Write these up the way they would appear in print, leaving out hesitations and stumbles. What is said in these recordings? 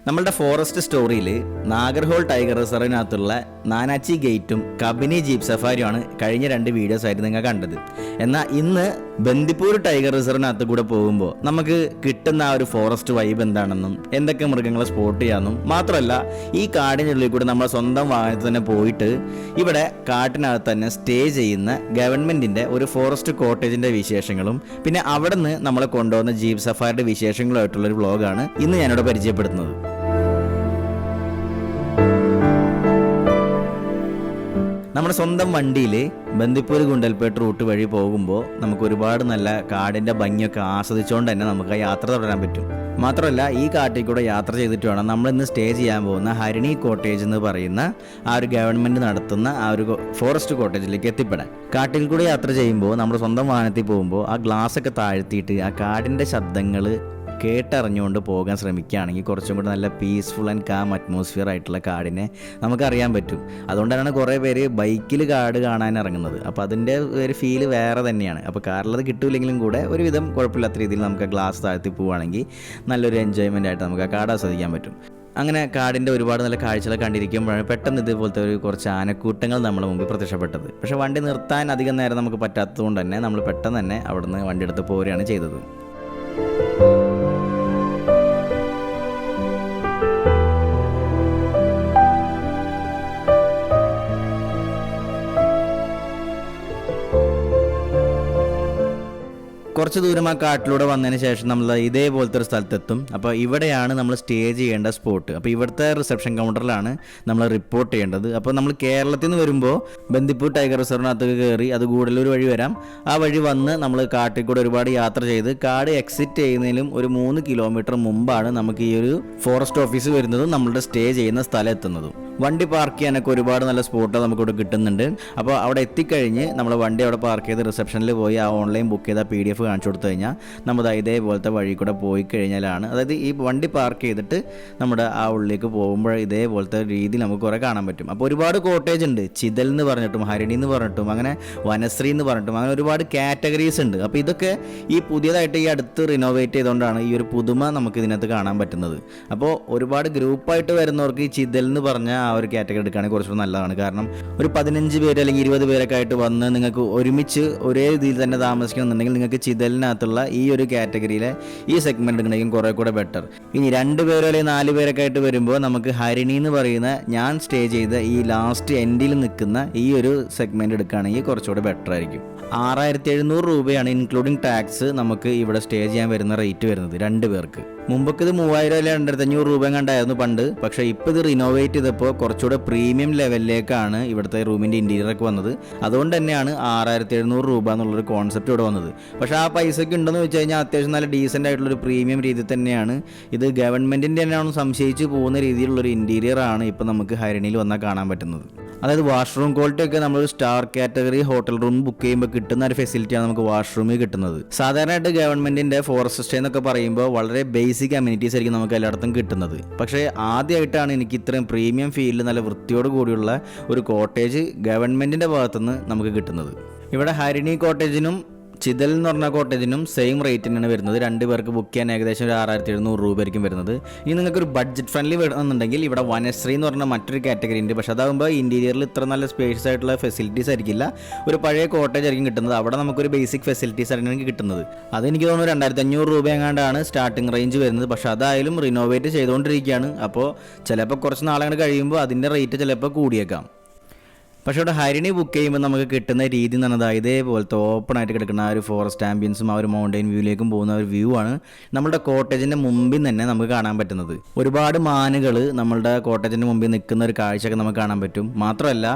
നമ്മളുടെ forest സ്റ്റോറിയിൽ Nagarhole tiger റിസർവിനകത്തുള്ള Nanachi ഗേറ്റും Kabini jeep സഫാരിയുമാണ് കഴിഞ്ഞ 2 വീഡിയോസ് ആയിട്ട് നിങ്ങൾ കണ്ടത്. എന്നാൽ ഇന്ന് ബന്ദിപ്പൂർ ടൈഗർ റിസർവിനകത്ത് കൂടെ പോകുമ്പോൾ നമുക്ക് കിട്ടുന്ന ആ ഒരു ഫോറസ്റ്റ് വൈബ് എന്താണെന്നും എന്തൊക്കെ മൃഗങ്ങളെ സ്പോട്ട് ചെയ്യാമെന്നും മാത്രമല്ല ഈ കാടിനുള്ളിൽ കൂടെ നമ്മൾ സ്വന്തം വാഹനത്തിൽ തന്നെ പോയിട്ട് ഇവിടെ കാട്ടിനകത്ത് തന്നെ സ്റ്റേ ചെയ്യുന്ന ഗവൺമെന്റിന്റെ ഒരു ഫോറസ്റ്റ് കോട്ടേജിന്റെ വിശേഷങ്ങളും പിന്നെ അവിടെ നിന്ന് നമ്മളെ കൊണ്ടുവന്ന ജീപ്പ് സഫാരിയുടെ വിശേഷങ്ങളുമായിട്ടുള്ള ഒരു വ്ളോഗാണ് ഇന്ന് ഞാനിവിടെ പരിചയപ്പെടുത്തുന്നത്. നമ്മുടെ സ്വന്തം വണ്ടിയിൽ ബന്ദിപ്പൂർ ഗുണ്ടൽപേട്ട് റൂട്ട് വഴി പോകുമ്പോൾ നമുക്ക് ഒരുപാട് നല്ല കാടിൻ്റെ ഭംഗിയൊക്കെ ആസ്വദിച്ചുകൊണ്ട് തന്നെ നമുക്ക് ആ യാത്ര തുടരാൻ പറ്റും. മാത്രമല്ല ഈ കാട്ടിൽ കൂടെ യാത്ര ചെയ്തിട്ട് വേണം നമ്മളിന്ന് സ്റ്റേ ചെയ്യാൻ പോകുന്ന ഹരിണി കോട്ടേജ് എന്ന് പറയുന്ന ആ ഒരു ഗവൺമെൻറ് നടത്തുന്ന ആ ഒരു ഫോറസ്റ്റ് കോട്ടേജിലേക്ക് എത്തിപ്പെടാൻ. കാട്ടിൽ കൂടെ യാത്ര ചെയ്യുമ്പോൾ നമ്മുടെ സ്വന്തം വാഹനത്തിൽ പോകുമ്പോൾ ആ ഗ്ലാസ്സൊക്കെ താഴ്ത്തിയിട്ട് ആ കാടിൻ്റെ ശബ്ദങ്ങൾ കേട്ടറിഞ്ഞുകൊണ്ട് പോകാൻ ശ്രമിക്കുകയാണെങ്കിൽ കുറച്ചും കൂടി നല്ല പീസ്ഫുൾ ആൻഡ് കാം അറ്റ്മോസ്ഫിയർ ആയിട്ടുള്ള കാടിനെ നമുക്കറിയാൻ പറ്റും. അതുകൊണ്ടാണ് കുറേ പേര് ബൈക്കിൽ കാട് കാണാൻ ഇറങ്ങുന്നത്. അപ്പോൾ അതിൻ്റെ ഒരു ഫീല് വേറെ തന്നെയാണ്. അപ്പോൾ കാറിലത് കിട്ടില്ലെങ്കിലും കൂടെ ഒരുവിധം കുഴപ്പമില്ലാത്ത രീതിയിൽ നമുക്ക് ഗ്ലാസ് താഴ്ത്തി പോവുകയാണെങ്കിൽ നല്ലൊരു എൻജോയ്മെൻ്റ് ആയിട്ട് നമുക്ക് ആ കാട് ആസ്വദിക്കാൻ പറ്റും. അങ്ങനെ കാടിൻ്റെ ഒരുപാട് നല്ല കാഴ്ചകൾ കണ്ടിരിക്കുമ്പോഴാണ് പെട്ടെന്ന് ഇതുപോലത്തെ കുറച്ച് ആനക്കൂട്ടങ്ങൾ നമ്മുടെ മുമ്പിൽ പ്രത്യക്ഷപ്പെട്ടത്. പക്ഷേ വണ്ടി നിർത്താൻ അധികം നേരം നമുക്ക് പറ്റാത്തതുകൊണ്ട് തന്നെ നമ്മൾ പെട്ടെന്ന് തന്നെ അവിടുന്ന് വണ്ടി എടുത്ത് പോരുകയാണ് ചെയ്തത്. കുറച്ച് ദൂരം ആ കാട്ടിലൂടെ വന്നതിന് ശേഷം നമ്മൾ ഇതേപോലത്തെ ഒരു സ്ഥലത്തെത്തും. അപ്പോൾ ഇവിടെയാണ് നമ്മൾ സ്റ്റേ ചെയ്യേണ്ട സ്പോട്ട്. അപ്പോൾ ഇവിടുത്തെ റിസപ്ഷൻ കൗണ്ടറിലാണ് നമ്മൾ റിപ്പോർട്ട് ചെയ്യേണ്ടത്. അപ്പോൾ നമ്മൾ കേരളത്തിൽ നിന്ന് വരുമ്പോൾ ബന്ദിപ്പൂർ ടൈഗർ റിസർവിനകത്ത് കയറി അത് ഗൂഡല്ലൂർ വഴി വരാം. ആ വഴി വന്ന് നമ്മൾ കാട്ടിൽ കൂടെ ഒരുപാട് യാത്ര ചെയ്ത് കാട് എക്സിറ്റ് ചെയ്യുന്നതിലും ഒരു 3 കിലോമീറ്റർ മുമ്പാണ് നമുക്ക് ഈ ഒരു ഫോറസ്റ്റ് ഓഫീസ് വരുന്നതും നമ്മളുടെ സ്റ്റേ ചെയ്യുന്ന സ്ഥലം എത്തുന്നതും. വണ്ടി പാർക്ക് ചെയ്യാനൊക്കെ ഒരുപാട് നല്ല സ്പോട്ട് നമുക്കിവിടെ കിട്ടുന്നുണ്ട്. അപ്പോൾ അവിടെ എത്തിക്കഴിഞ്ഞ് നമ്മൾ വണ്ടി അവിടെ പാർക്ക് ചെയ്ത് റിസപ്ഷനിൽ പോയി ആ ഓൺലൈൻ ബുക്ക് ചെയ്ത PDF കാണിച്ചു കൊടുത്തു കഴിഞ്ഞാൽ നമ്മൾ ഇതേപോലത്തെ വഴി കൂടെ പോയി കഴിഞ്ഞാലാണ്, അതായത് ഈ വണ്ടി പാർക്ക് ചെയ്തിട്ട് നമ്മുടെ ആ ഉള്ളിലേക്ക് പോകുമ്പോൾ ഇതേപോലത്തെ രീതിയിൽ നമുക്ക് കുറേ കാണാൻ പറ്റും. അപ്പോൾ ഒരുപാട് കോട്ടേജ് ഉണ്ട്. ചിതൽ എന്ന് പറഞ്ഞിട്ടും ഹരിണി എന്ന് പറഞ്ഞിട്ടും അങ്ങനെ വനശ്രീ എന്ന് പറഞ്ഞിട്ടും അങ്ങനെ ഒരുപാട് കാറ്റഗറീസ് ഉണ്ട്. അപ്പോൾ ഇതൊക്കെ ഈ പുതിയതായിട്ട് ഈ അടുത്ത് റിനോവേറ്റ് ചെയ്തുകൊണ്ടാണ് ഈ ഒരു പുതുമ നമുക്ക് ഇതിനകത്ത് കാണാൻ പറ്റുന്നത്. അപ്പോൾ ഒരുപാട് ഗ്രൂപ്പായിട്ട് വരുന്നവർക്ക് ഈ ചിതൽ എന്ന് പറഞ്ഞ ആ ഒരു കാറ്റഗറി എടുക്കുകയാണെങ്കിൽ കുറച്ചുകൂടി നല്ലതാണ്. കാരണം ഒരു 15 പേര് അല്ലെങ്കിൽ 20 പേരൊക്കെ ആയിട്ട് വന്ന് നിങ്ങൾക്ക് ഒരുമിച്ച് ഒരേ രീതിയിൽ തന്നെ താമസിക്കണമെന്നുണ്ടെങ്കിൽ നിങ്ങൾക്ക് ചിതലിനകത്തുള്ള ഈ ഒരു കാറ്റഗറിയിലെ ഈ സെഗ്മെന്റ് ഉണ്ടെങ്കിൽ കുറേ കൂടെ ബെറ്റർ. ഇനി 2 പേരോ അല്ലെങ്കിൽ 4 പേരൊക്കെ ആയിട്ട് വരുമ്പോൾ നമുക്ക് ഹരിണി എന്ന് പറയുന്ന ഞാൻ സ്റ്റേ ചെയ്ത ഈ ലാസ്റ്റ് എൻഡിൽ നിൽക്കുന്ന ഈ ഒരു സെഗ്മെന്റ് എടുക്കുകയാണെങ്കിൽ കുറച്ചുകൂടെ ബെറ്റർ ആയിരിക്കും. 6700 രൂപയാണ് ഇൻക്ലൂഡിങ് ടാക്സ് നമുക്ക് ഇവിടെ സ്റ്റേ ചെയ്യാൻ വരുന്ന റേറ്റ് വരുന്നത് 2 പേർക്ക്. മുമ്പൊക്കെ ഇത് 3000 അല്ലെങ്കിൽ 2500 രൂപ കണ്ടായിരുന്നു പണ്ട്. പക്ഷേ ഇപ്പോൾ ഇത് റിനോവേറ്റ് ചെയ്തപ്പോൾ കുറച്ചുകൂടെ പ്രീമിയം ലെവലിലേക്കാണ് ഇവിടുത്തെ റൂമിൻ്റെ ഇൻറ്റീരിയറൊക്കെ വന്നത്. അതുകൊണ്ട് തന്നെയാണ് 6700 രൂപ എന്നുള്ളൊരു കോൺസെപ്റ്റ് ഇവിടെ വന്നത്. പക്ഷേ ആ പൈസയ്ക്ക് ഉണ്ടെന്ന് വെച്ച് കഴിഞ്ഞാൽ അത്യാവശ്യം നല്ല ഡീസൻ്റ് ആയിട്ടുള്ളൊരു പ്രീമിയം രീതി തന്നെയാണ്. ഇത് ഗവൺമെൻറ്റിൻ്റെ തന്നെയാണ് സംശയിച്ച് പോകുന്ന രീതിയിലുള്ളൊരു ഇൻറ്റീരിയർ ആണ് ഇപ്പോൾ നമുക്ക് ഹരിണിയിൽ വന്നാൽ കാണാൻ പറ്റുന്നത്. അതായത് വാഷ്റൂം ക്വാളിറ്റി ഒക്കെ നമ്മളൊരു star category hotel room book ചെയ്യുമ്പോൾ കിട്ടുന്ന ഒരു ഫെസിലിറ്റിയാണ് നമുക്ക് വാഷ്റൂമിൽ കിട്ടുന്നത്. സാധാരണയായിട്ട് ഗവൺമെന്റിന്റെ ഫോറസ്റ്റ് സ്റ്റേ എന്നൊക്കെ പറയുമ്പോൾ വളരെ ബേസിക് അമ്യൂണിറ്റീസ് ആയിരിക്കും നമുക്ക് എല്ലായിടത്തും കിട്ടുന്നത്. പക്ഷേ ആദ്യമായിട്ടാണ് എനിക്ക് ഇത്രയും പ്രീമിയം ഫീൽഡിൽ നല്ല വൃത്തിയോട് കൂടിയുള്ള ഒരു കോട്ടേജ് ഗവൺമെന്റിന്റെ ഭാഗത്തുനിന്ന് നമുക്ക് കിട്ടുന്നത്. ഇവിടെ ഹരിണി കോട്ടേജിനും ചിതൽ എന്ന് പറഞ്ഞ കോട്ടേജിനും സെയിം റേറ്റ് തന്നെയാണ് വരുന്നത്. 2 പേർക്ക് ബുക്ക് ചെയ്യാൻ ഏകദേശം ഒരു 6700 രൂപ ആയിരിക്കും വരുന്നത്. ഇനി നിങ്ങൾക്ക് ഒരു ബഡ്ജറ്റ് ഫ്രണ്ട്ലി വേണമെന്നുണ്ടെങ്കിൽ ഇവിടെ വനശ്രീ എന്ന് പറഞ്ഞ മറ്റൊരു കാറ്റഗറി ഉണ്ട്. പക്ഷേ അതാകുമ്പോൾ ഇന്റീരിയറിൽ ഇത്ര നല്ല സ്പേഷ്യസ് ആയിട്ടുള്ള ഫെസിലിറ്റീസ് ആയിരിക്കില്ല. ഒരു പഴയ കോട്ടേജ് ആയിരിക്കും കിട്ടുന്നത്. അവിടെ നമുക്കൊരു ബേസിക് ഫെസിലിറ്റീസ് ആയിരിക്കും കിട്ടുന്നത്. അതെനിക്ക് തോന്നുന്നു 2500 രൂപ എങ്ങാണ്ടാണ് സ്റ്റാർട്ടിംഗ് റേഞ്ച് വരുന്നത്. പക്ഷേ അതായാലും റിനോവേറ്റ് ചെയ്തുകൊണ്ടിരിക്കുകയാണ്. അപ്പോൾ ചിലപ്പോൾ കുറച്ച് നാളെ കഴിയുമ്പോൾ അതിൻ്റെ റേറ്റ് ചിലപ്പോൾ കൂടിയേക്കാം. പക്ഷേ ഇവിടെ ഹരിണി ബുക്ക് ചെയ്യുമ്പോൾ നമുക്ക് കിട്ടുന്ന രീതി എന്ന് പറഞ്ഞാൽ ഇതേപോലത്തെ ഓപ്പൺ ആയിട്ട് കിടക്കുന്ന ആ ഒരു ഫോറസ്റ്റ് ആംബിയൻസും ആ ഒരു മൗണ്ടൈൻ വ്യൂയിലേക്കും പോകുന്ന ഒരു വ്യൂ ആണ് നമ്മുടെ കോട്ടേജിൻ്റെ മുമ്പിൽ തന്നെ നമുക്ക് കാണാൻ പറ്റുന്നത്. ഒരുപാട് മാനുകൾ നമ്മളുടെ കോട്ടേജിൻ്റെ മുമ്പിൽ നിൽക്കുന്ന ഒരു കാഴ്ചയൊക്കെ നമുക്ക് കാണാൻ പറ്റും. മാത്രമല്ല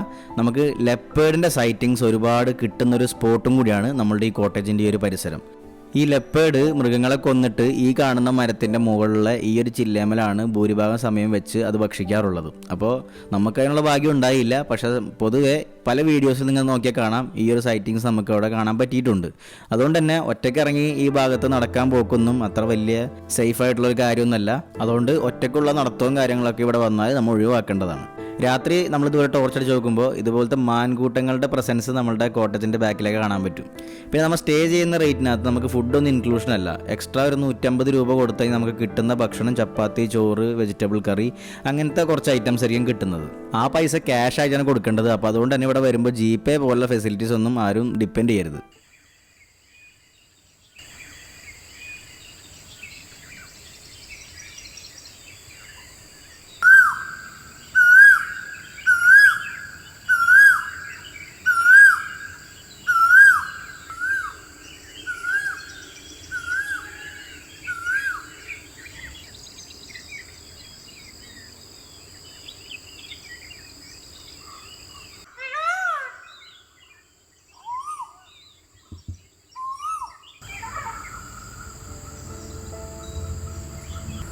നമുക്ക് ലെപ്പേർഡിൻ്റെ സൈറ്റിങ്സ് ഒരുപാട് കിട്ടുന്ന ഒരു സ്പോട്ടും കൂടിയാണ് നമ്മളുടെ ഈ കോട്ടേജിൻ്റെ ഈ ഒരു പരിസരം. ഈ ലെപ്പേർഡ് മൃഗങ്ങളെ കൊന്നിട്ട് ഈ കാണുന്ന മരത്തിൻ്റെ മുകളിലെ ഈ ഒരു ചില്ലേമലാണ് ഭൂരിഭാഗം സമയം വെച്ച് അത് ഭക്ഷിക്കാറുള്ളത്. അപ്പോൾ നമുക്കതിനുള്ള ഭാഗ്യം ഉണ്ടായില്ല. പക്ഷേ പൊതുവെ പല വീഡിയോസിൽ നിങ്ങൾ നോക്കിയാൽ കാണാം ഈ ഒരു സൈറ്റിങ്സ് നമുക്ക് അവിടെ കാണാൻ പറ്റിയിട്ടുണ്ട്. അതുകൊണ്ട് തന്നെ ഒറ്റയ്ക്ക് ഇറങ്ങി ഈ ഭാഗത്ത് നടക്കാൻ പോക്കൊന്നും അത്ര വലിയ സേഫ് ആയിട്ടുള്ളൊരു കാര്യമൊന്നുമല്ല. അതുകൊണ്ട് ഒറ്റയ്ക്കുള്ള നടത്തവും കാര്യങ്ങളൊക്കെ ഇവിടെ വന്നാൽ നമ്മൾ ഒഴിവാക്കേണ്ടതാണ്. രാത്രി നമ്മൾ ഇതുവരെ ടോർച്ചടിച്ച് നോക്കുമ്പോൾ ഇതുപോലത്തെ മാൻകൂട്ടങ്ങളുടെ പ്രസൻസ് നമ്മളുടെ കോട്ടേജിൻ്റെ ബാക്കിലേക്ക് കാണാൻ പറ്റും. പിന്നെ നമ്മൾ സ്റ്റേ ചെയ്യുന്ന റേറ്റിനകത്ത് നമുക്ക് ഫുഡൊന്നും ഇൻക്ലൂഷൻ അല്ല. എക്സ്ട്രാ ഒരു 150 രൂപ കൊടുത്താൽ നമുക്ക് കിട്ടുന്ന ഭക്ഷണം ചപ്പാത്തി, ചോറ്, വെജിറ്റബിൾ കറി, അങ്ങനത്തെ കുറച്ച് ഐറ്റംസ് ആയിരിക്കും കിട്ടുന്നത്. ആ പൈസ ക്യാഷ് ആയിട്ടാണ് കൊടുക്കേണ്ടത്. അപ്പോൾ അതുകൊണ്ട് തന്നെ ഇവിടെ വരുമ്പോൾ GPay പോലുള്ള ഫെസിലിറ്റീസ് ഒന്നും ആരും ഡിപ്പെൻഡ് ചെയ്യരുത്.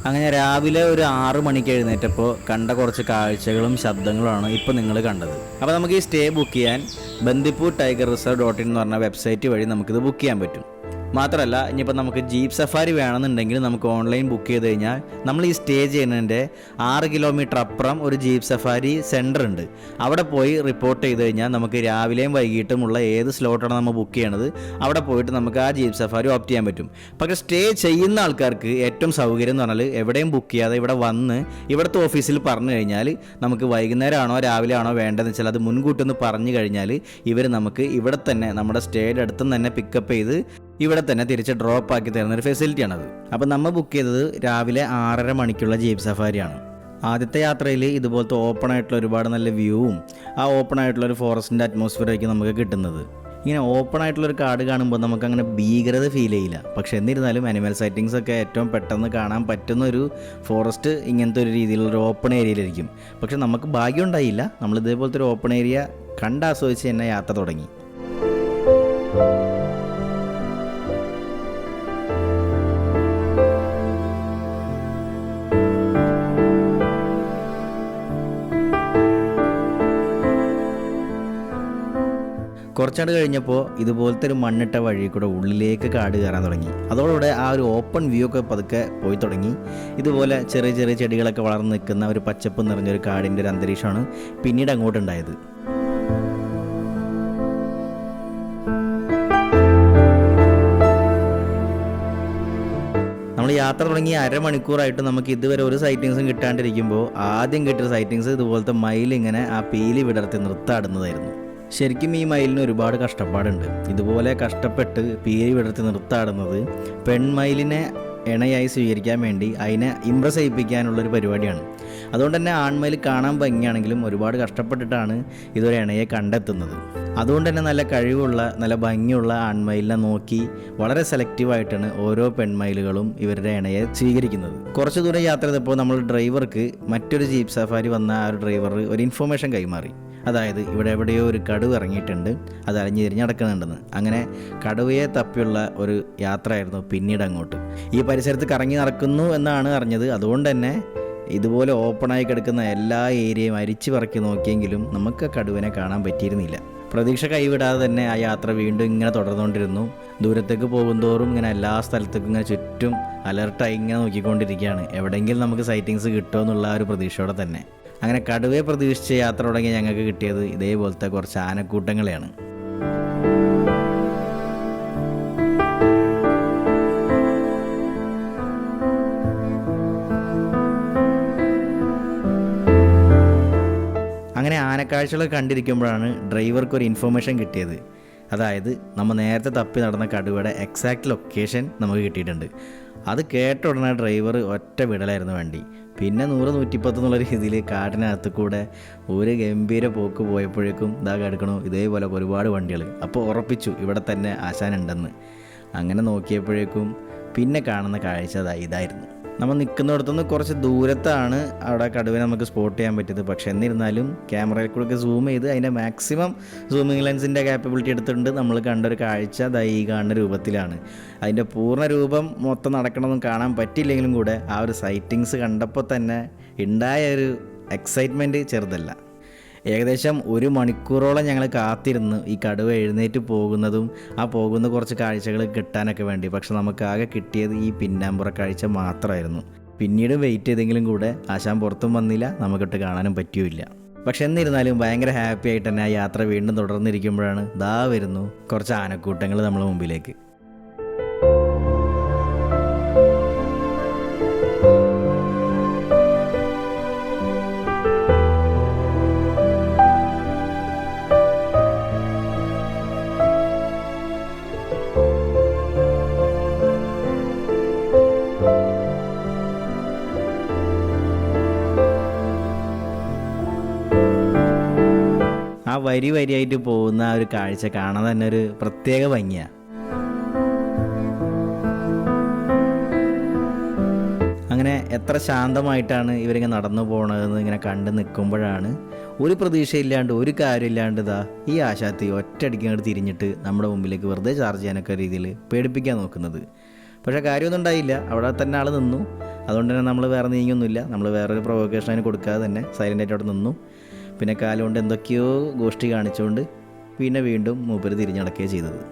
അങ്ങനെ രാവിലെ ഒരു 6 മണിക്ക് എഴുന്നേറ്റപ്പോൾ കണ്ട കുറച്ച് കാഴ്ചകളും ശബ്ദങ്ങളുമാണ് ഇപ്പോൾ നിങ്ങൾ കണ്ടത്. അപ്പോൾ നമുക്ക് ഈ സ്റ്റേ ബുക്ക് ചെയ്യാൻ ബന്ദിപ്പൂർ ടൈഗർ റിസർവ് .in എന്ന് പറഞ്ഞ വെബ്സൈറ്റ് വഴി നമുക്കിത് ബുക്ക് ചെയ്യാൻ പറ്റും. മാത്രമല്ല, ഇനിയിപ്പോൾ നമുക്ക് ജീപ്പ് സഫാരി വേണമെന്നുണ്ടെങ്കിൽ നമുക്ക് ഓൺലൈൻ ബുക്ക് ചെയ്ത് കഴിഞ്ഞാൽ നമ്മൾ ഈ സ്റ്റേ ചെയ്യുന്നതിൻ്റെ 6 കിലോമീറ്റർ അപ്പുറം ഒരു ജീപ്പ് സഫാരി സെൻറ്റർ ഉണ്ട്. അവിടെ പോയി റിപ്പോർട്ട് ചെയ്ത് കഴിഞ്ഞാൽ നമുക്ക് രാവിലെയും വൈകിട്ടുമുള്ള ഏത് സ്ലോട്ടാണ് നമ്മൾ ബുക്ക് ചെയ്യണത് അവിടെ പോയിട്ട് നമുക്ക് ആ ജീപ്പ് സഫാരി ഓപ്റ്റ് ചെയ്യാൻ പറ്റും. പക്ഷേ സ്റ്റേ ചെയ്യുന്ന ആൾക്കാർക്ക് ഏറ്റവും സൗകര്യം എന്ന് പറഞ്ഞാൽ എവിടെയും ബുക്ക് ചെയ്യാതെ ഇവിടെ വന്ന് ഇവിടുത്തെ ഓഫീസിൽ പറഞ്ഞു കഴിഞ്ഞാൽ നമുക്ക് വൈകുന്നേരമാണോ രാവിലെ ആണോ വേണ്ടതെന്ന് വെച്ചാൽ അത് മുൻകൂട്ടൊന്ന് പറഞ്ഞു കഴിഞ്ഞാൽ ഇവർ നമുക്ക് ഇവിടെ തന്നെ നമ്മുടെ സ്റ്റേയുടെ അടുത്തും തന്നെ പിക്കപ്പ് ചെയ്ത് ഇവിടെ തന്നെ തിരിച്ച് ഡ്രോപ്പ് ആക്കി തരുന്നൊരു ഫെസിലിറ്റിയാണത്. അപ്പോൾ നമ്മൾ ബുക്ക് ചെയ്തത് രാവിലെ 6:30 മണിക്കുള്ള ജീപ്പ് സഫാരിയാണ്. ആദ്യത്തെ യാത്രയിൽ ഇതുപോലത്തെ ഓപ്പൺ ആയിട്ടുള്ള ഒരുപാട് നല്ല വ്യൂവും ആ ഓപ്പൺ ആയിട്ടുള്ളൊരു ഫോറസ്റ്റിൻ്റെ അറ്റ്മോസ്ഫിയറായിരിക്കും നമുക്ക് കിട്ടുന്നത്. ഇങ്ങനെ ഓപ്പൺ ആയിട്ടുള്ളൊരു കാട് കാണുമ്പോൾ നമുക്കങ്ങനെ ഭീകരത ഫീൽ ചെയ്യില്ല. പക്ഷെ എന്നിരുന്നാലും അനിമൽ സൈറ്റിങ്സ് ഒക്കെ ഏറ്റവും പെട്ടെന്ന് കാണാൻ പറ്റുന്ന ഒരു ഫോറസ്റ്റ് ഇങ്ങനത്തെ ഒരു രീതിയിലുള്ളൊരു ഓപ്പൺ ഏരിയയിലായിരിക്കും. പക്ഷെ നമുക്ക് ഭാഗ്യം ഉണ്ടായില്ല. നമ്മൾ ഇതേപോലത്തെ ഒരു ഓപ്പൺ ഏരിയ കണ്ടാസ്വദിച്ച് തന്നെ യാത്ര തുടങ്ങി. കുറച്ചാട് കഴിഞ്ഞപ്പോൾ ഇതുപോലത്തെ ഒരു മണ്ണിട്ട വഴി കൂടെ ഉള്ളിലേക്ക് കാട് കയറാൻ തുടങ്ങി. അതോടുകൂടെ ആ ഒരു ഓപ്പൺ വ്യൂ ഒക്കെ പതുക്കെ പോയി തുടങ്ങി. ഇതുപോലെ ചെറിയ ചെറിയ ചെടികളൊക്കെ വളർന്ന് നിൽക്കുന്ന ഒരു പച്ചപ്പ് നിറഞ്ഞൊരു കാടിൻ്റെ ഒരു അന്തരീക്ഷമാണ് പിന്നീട് അങ്ങോട്ടുണ്ടായത്. നമ്മൾ യാത്ര തുടങ്ങി 1/2 മണിക്കൂറായിട്ട് നമുക്ക് ഇതുവരെ ഒരു സൈറ്റിങ്സും കിട്ടാണ്ടിരിക്കുമ്പോൾ ആദ്യം കിട്ടിയ സൈറ്റിങ്സ് ഇതുപോലത്തെ മയിലിങ്ങനെ ആ പീലി വിടർത്തി നിർത്താടുന്നതായിരുന്നു. ശരിക്കും ഈ മയിലിന് ഒരുപാട് കഷ്ടപ്പാടുണ്ട്. ഇതുപോലെ കഷ്ടപ്പെട്ട് പീലി വിടർത്തി നിർത്താടുന്നത് പെൺമയിലിനെ ഇണയായി സ്വീകരിക്കാൻ വേണ്ടി അതിനെ ഇംപ്രസ് ചെയ്യിപ്പിക്കാനുള്ളൊരു പരിപാടിയാണ്. അതുകൊണ്ട് തന്നെ ആൺമയിൽ കാണാൻ ഭംഗിയാണെങ്കിലും ഒരുപാട് കഷ്ടപ്പെട്ടിട്ടാണ് ഇതൊരു ഇണയെ കണ്ടെത്തുന്നത്. അതുകൊണ്ട് തന്നെ നല്ല കഴിവുള്ള നല്ല ഭംഗിയുള്ള ആൺമയിലിനെ നോക്കി വളരെ സെലക്റ്റീവായിട്ടാണ് ഓരോ പെൺമയിലുകളും ഇവരുടെ ഇണയെ സ്വീകരിക്കുന്നത്. കുറച്ച് ദൂരം യാത്ര ചെയ്തപ്പോൾ നമ്മൾ ഡ്രൈവർക്ക് മറ്റൊരു ജീപ്പ് സഫാരി വന്ന ആ ഒരു ഡ്രൈവർ ഒരു ഇൻഫർമേഷൻ കൈമാറി. അതായത് ഇവിടെ എവിടെയോ ഒരു കടുവ ഇറങ്ങിയിട്ടുണ്ട്, അത് അലഞ്ഞു തിരിഞ്ഞ് നടക്കുന്നുണ്ടെന്ന്. അങ്ങനെ കടുവയെ തപ്പിയുള്ള ഒരു യാത്രയായിരുന്നു പിന്നീട് അങ്ങോട്ട്. ഈ പരിസരത്ത് കറങ്ങി നടക്കുന്നു എന്നാണ് അറിഞ്ഞത്. അതുകൊണ്ട് തന്നെ ഇതുപോലെ ഓപ്പണായി കിടക്കുന്ന എല്ലാ ഏരിയയും അരിച്ചു പറക്കി നോക്കിയെങ്കിലും നമുക്ക് കടുവനെ കാണാൻ പറ്റിയിരുന്നില്ല. പ്രതീക്ഷ കൈവിടാതെ തന്നെ ആ യാത്ര വീണ്ടും ഇങ്ങനെ തുടർന്നുകൊണ്ടിരുന്നു. ദൂരത്തേക്ക് പോകുന്തോറും ഇങ്ങനെ എല്ലാ സ്ഥലത്തേക്കും ഇങ്ങനെ ചുറ്റും അലർട്ടായി ഇങ്ങനെ നോക്കിക്കൊണ്ടിരിക്കുകയാണ്, എവിടെയെങ്കിലും നമുക്ക് സൈറ്റിങ്സ് കിട്ടുമോ എന്നുള്ള ഒരു പ്രതീക്ഷയോടെ തന്നെ. അങ്ങനെ കടുവയെ പ്രതീക്ഷിച്ച് യാത്ര തുടങ്ങി ഞങ്ങൾക്ക് കിട്ടിയത് ഇതേപോലത്തെ കുറച്ച് ആനക്കൂട്ടങ്ങളെയാണ്. അങ്ങനെ ആനക്കാഴ്ചകളൊക്കെ കണ്ടിരിക്കുമ്പോഴാണ് ഡ്രൈവർക്ക് ഒരു ഇൻഫർമേഷൻ കിട്ടിയത്. അതായത് നമ്മൾ നേരത്തെ തപ്പി നടന്ന കടുവയുടെ എക്സാക്റ്റ് ലൊക്കേഷൻ നമുക്ക് കിട്ടിയിട്ടുണ്ട്. അത് കേട്ട ഉടനെ ഡ്രൈവർ ഒറ്റ വിടലായിരുന്നു വണ്ടി. പിന്നെ 100-110 എന്നുള്ള രീതിയിൽ കാട്ടിനകത്ത് കൂടെ ഒരു ഗംഭീര പോക്ക് പോയപ്പോഴേക്കും ഇതാ കിടക്കണു ഇതേപോലെ ഒരുപാട് വണ്ടികൾ. അപ്പോൾ ഉറപ്പിച്ചു ഇവിടെ തന്നെ ആശാനുണ്ടെന്ന്. അങ്ങനെ നോക്കിയപ്പോഴേക്കും പിന്നെ കാണുന്ന കാഴ്ച ഇതായിരുന്നു. നമ്മൾ നിൽക്കുന്നിടത്തുനിന്ന് കുറച്ച് ദൂരത്താണ് അവിടെ കടുവനെ നമുക്ക് സ്പോട്ട് ചെയ്യാൻ പറ്റിയത്. പക്ഷെ എന്നിരുന്നാലും ക്യാമറയിൽ കൂടെ സൂം ചെയ്ത് അതിൻ്റെ മാക്സിമം സൂമിങ് ലെൻസിൻ്റെ കാപ്പബിലിറ്റി എടുത്തിട്ടുണ്ട് നമ്മൾ കണ്ടൊരു കാഴ്ച ഈ കാണുന്ന രൂപത്തിലാണ്. അതിൻ്റെ പൂർണ്ണ രൂപം മൊത്തം നടക്കണമെന്നും കാണാൻ പറ്റിയില്ലെങ്കിലും കൂടെ ആ ഒരു സൈറ്റിങ്സ് കണ്ടപ്പോൾ തന്നെ ഉണ്ടായ ഒരു എക്സൈറ്റ്മെൻറ്റ് ചെറുതല്ല. ഏകദേശം 1 മണിക്കൂറോളം ഞങ്ങൾ കാത്തിരുന്ന് ഈ കടുവ എഴുന്നേറ്റ് പോകുന്നതും ആ പോകുന്ന കുറച്ച് കാഴ്ചകൾ കിട്ടാനൊക്കെ വേണ്ടി. പക്ഷെ നമുക്കാകെ കിട്ടിയത് ഈ പിന്നാമ്പുറ കാഴ്ച മാത്രമായിരുന്നു. പിന്നീട് വെയിറ്റ് ചെയ്തെങ്കിലും കൂടെ ആശാൻ പുറത്തും വന്നില്ല, നമുക്കിട്ട് കാണാനും പറ്റിയില്ല. പക്ഷെ എന്നിരുന്നാലും ഭയങ്കര ഹാപ്പി ആയിട്ട് തന്നെ ആ യാത്ര വീണ്ടും തുടർന്നിരിക്കുമ്പോഴാണ് വരുന്നു കുറച്ച് ആനക്കൂട്ടങ്ങൾ നമ്മളെ മുമ്പിലേക്ക്. വരി വരിയായിട്ട് പോകുന്ന ആ ഒരു കാഴ്ച കാണാൻ തന്നെ ഒരു പ്രത്യേക ഭംഗിയാണ്. അങ്ങനെ എത്ര ശാന്തമായിട്ടാണ് ഇവരിങ്ങനെ നടന്നു പോകണതെന്ന് ഇങ്ങനെ കണ്ട് നിൽക്കുമ്പോഴാണ് ഒരു പ്രതീക്ഷയില്ലാണ്ട് ഒരു കാര്യമില്ലാണ്ട് ഈ ആശാത്തി ഒറ്റയടിക്ക് അങ്ങോട്ട് തിരിഞ്ഞിട്ട് നമ്മുടെ മുമ്പിലേക്ക് വെറുതെ ചാർജ് ചെയ്യാനൊക്കെ രീതിയിൽ പേടിപ്പിക്കാൻ നോക്കുന്നത്. പക്ഷേ കാര്യമൊന്നും ഉണ്ടായില്ല, അവിടെ തന്നെ ആൾ നിന്നു. അതുകൊണ്ട് തന്നെ നമ്മൾ വേറെ നീങ്ങൊന്നുമില്ല, നമ്മൾ വേറൊരു പ്രൊവോക്കേഷൻ അതിന് കൊടുക്കാതെ തന്നെ സൈലൻ്റായിട്ട് അവിടെ നിന്നു. പിന്നെ കാലുകൊണ്ട് എന്തൊക്കെയോ ഗോഷ്ടി കാണിച്ചുകൊണ്ട് പിന്നെ വീണ്ടും മൂപ്പര് തിരിഞ്ഞടക്കുകയാണ് ചെയ്തത്.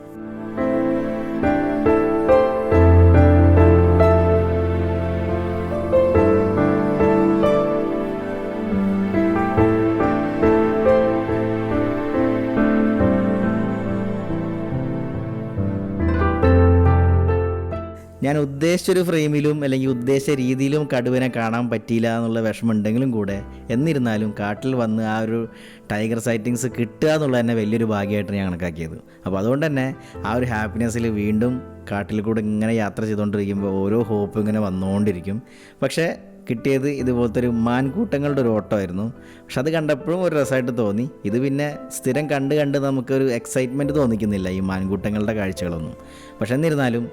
ഞാൻ ഉദ്ദേശിച്ചൊരു ഫ്രെയിമിലും അല്ലെങ്കിൽ ഉദ്ദേശിച്ച രീതിയിലും കടുവനെ കാണാൻ പറ്റിയില്ല എന്നുള്ള വിഷമമുണ്ടെങ്കിലും കൂടെ, എന്നിരുന്നാലും കാട്ടിൽ വന്ന് ആ ഒരു ടൈഗർ സൈറ്റിങ്സ് കിട്ടുക എന്നുള്ളത് തന്നെ വലിയൊരു ഭാഗ്യമായിട്ടാണ് ഞാൻ കണക്കാക്കിയത്. അപ്പോൾ അതുകൊണ്ട് തന്നെ ആ ഒരു ഹാപ്പിനെസ്സിൽ വീണ്ടും കാട്ടിൽ കൂടെ ഇങ്ങനെ യാത്ര ചെയ്തുകൊണ്ടിരിക്കുമ്പോൾ ഓരോ ഹോപ്പും ഇങ്ങനെ വന്നുകൊണ്ടിരിക്കും. പക്ഷേ കിട്ടിയത് ഇതുപോലത്തെ ഒരു മാൻകൂട്ടങ്ങളുടെ ഒരു ഓട്ടമായിരുന്നു. പക്ഷെ അത് കണ്ടപ്പോഴും ഒരു രസമായിട്ട് തോന്നി. ഇത് പിന്നെ സ്ഥിരം കണ്ട് നമുക്കൊരു എക്സൈറ്റ്മെൻറ്റ് തോന്നിക്കുന്നില്ല ഈ മാൻകൂട്ടങ്ങളുടെ കാഴ്ചകളൊന്നും. പക്ഷെ എന്നിരുന്നാലും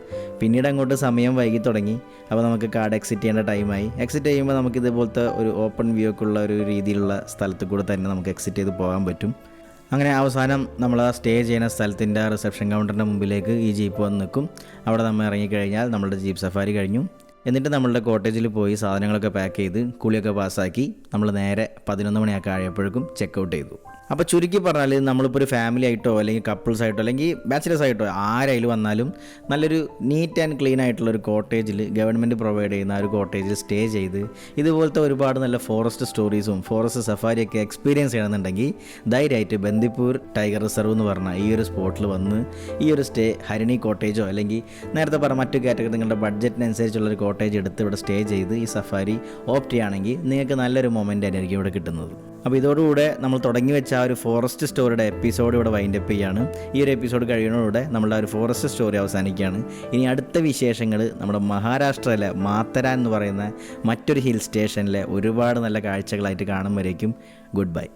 പിന്നീട് അങ്ങോട്ട് സമയം വൈകി തുടങ്ങി. അപ്പോൾ നമുക്ക് കാട് എക്സിറ്റ് ചെയ്യേണ്ട ടൈമായി. എക്സിറ്റ് ചെയ്യുമ്പോൾ നമുക്ക് ഇതുപോലത്തെ ഒരു ഓപ്പൺ വ്യൂ ഒക്കെ ഉള്ള ഒരു രീതിയിലുള്ള സ്ഥലത്ത് കൂടെ തന്നെ നമുക്ക് എക്സിറ്റ് ചെയ്ത് പോകാൻ പറ്റും. അങ്ങനെ അവസാനം നമ്മൾ ആ സ്റ്റേ ചെയ്യുന്ന സ്ഥലത്തിൻ്റെ റിസപ്ഷൻ കൗണ്ടറിൻ്റെ മുമ്പിലേക്ക് ഈ ജീപ്പ് വന്ന് നിൽക്കും. അവിടെ നമ്മൾ ഇറങ്ങിക്കഴിഞ്ഞാൽ നമ്മളുടെ ജീപ്പ് സഫാരി കഴിഞ്ഞു. എന്നിട്ട് നമ്മളുടെ കോട്ടേജിൽ പോയി സാധനങ്ങളൊക്കെ പാക്ക് ചെയ്ത് കുളിയൊക്കെ പാസ്സാക്കി നമ്മൾ നേരെ 11 മണിയൊക്കെ ആയപ്പോഴേക്കും ചെക്കൗട്ട് ചെയ്തു. അപ്പോൾ ചുരുക്കി പറഞ്ഞാൽ നമ്മളിപ്പോൾ ഒരു ഫാമിലി ആയിട്ടോ അല്ലെങ്കിൽ കപ്പിൾസ് ആയിട്ടോ അല്ലെങ്കിൽ ബാച്ചിലേഴ്സ് ആയിട്ടോ ആരായാലും വന്നാലും നല്ലൊരു നീറ്റ് ആൻഡ് ക്ലീൻ ആയിട്ടുള്ളൊരു കോട്ടേജിൽ, ഗവൺമെൻറ് പ്രൊവൈഡ് ചെയ്യുന്ന ഒരു കോട്ടേജിൽ സ്റ്റേ ചെയ്ത് ഇതുപോലത്തെ ഒരുപാട് നല്ല ഫോറസ്റ്റ് സ്റ്റോറീസും ഫോറസ്റ്റ് സഫാരിയൊക്കെ എക്സ്പീരിയൻസ് ചെയ്യണമെന്നുണ്ടെങ്കിൽ ധൈര്യമായിട്ട് ബന്ദിപ്പൂർ ടൈഗർ റിസർവ് എന്ന് പറഞ്ഞ ഈ ഒരു സ്പോട്ടിൽ വന്ന് ഈ ഒരു സ്റ്റേ ഹരിണി കോട്ടേജോ അല്ലെങ്കിൽ നേരത്തെ പറഞ്ഞ മറ്റു കാറ്റഗറി നിങ്ങളുടെ ബഡ്ജറ്റിനനുസരിച്ചുള്ളൊരു കോട്ടേജ് എടുത്ത് ഇവിടെ സ്റ്റേ ചെയ്ത് ഈ സഫാരി ഓപ്റ്റ് ചെയ്യുകയാണെങ്കിൽ നിങ്ങൾക്ക് നല്ലൊരു മൊമെൻ്റ് ആയിരിക്കും ഇവിടെ കിട്ടുന്നത്. അപ്പോൾ ഇതോടുകൂടെ നമ്മൾ തുടങ്ങി വെച്ച ആ ഒരു ഫോറസ്റ്റ് സ്റ്റോറിയുടെ എപ്പിസോഡ് ഇവിടെ വൈൻഡപ്പ് ചെയ്യുകയാണ്. ഈ ഒരു എപ്പിസോഡ് കഴിയുന്നതോടെ നമ്മുടെ ആ ഒരു ഫോറസ്റ്റ് സ്റ്റോറി അവസാനിക്കുകയാണ്. ഇനി അടുത്ത വിശേഷങ്ങൾ നമ്മുടെ മഹാരാഷ്ട്രയിലെ മാത്തരാൻ എന്ന് പറയുന്ന മറ്റൊരു ഹിൽ സ്റ്റേഷനിലെ ഒരുപാട് നല്ല കാഴ്ചകളായിട്ട് കാണുമ്പോഴേക്കും ഗുഡ് ബൈ.